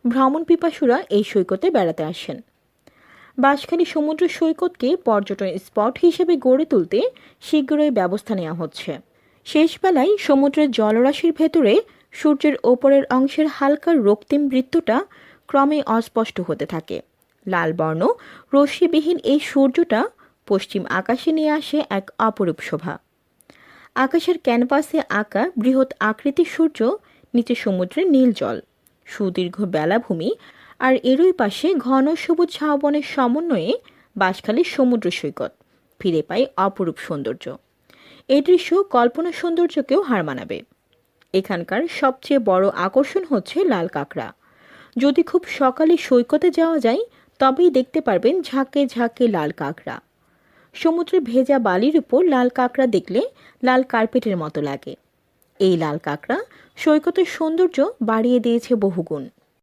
ভ্রমণ পিপাসুরা এই সৈকতে বেড়াতে আসেন। বাঁশখালী সমুদ্র সৈকতকে পর্যটন স্পট হিসেবে গড়ে তুলতে শীঘ্রই ব্যবস্থা নেওয়া হচ্ছে। শেষ বেলায় সমুদ্রের জলরাশির ভেতরে সূর্যের ওপরের অংশের হালকা রক্তিম বৃত্তটা ক্রমে অস্পষ্ট হতে থাকে। লাল বর্ণ রশ্মিবিহীন এই সূর্যটা পশ্চিম আকাশে নিয়ে আসে এক অপরূপ শোভা। আকাশের ক্যানভাসে আঁকা বৃহৎ আকৃতির সূর্য, নিচে সমুদ্রের নীল জল, সুদীর্ঘ বেলাভূমি, আর এরই পাশে ঘন সবুজ ঝাউবনের সমন্বয়ে বাঁশখালীর সমুদ্র সৈকত ফিরে পায় অপরূপ সৌন্দর্য। এই দৃশ্য কল্পনা সৌন্দর্যকেও হার মানাবে। এখানকার সবচেয়ে বড় আকর্ষণ হচ্ছে লাল কাঁকড়া। যদি খুব সকালে সৈকতে যাওয়া যায় তবেই দেখতে পারবেন ঝাঁকে ঝাঁকে লাল কাঁকড়া। সমুদ্রের ভেজা বালির উপর লাল কাঁকড়া দেখলে লাল কার্পেটের মতো লাগে। এই লাল কাঁকড়া সৈকতের সৌন্দর্য বাড়িয়ে দিয়েছে বহুগুণ।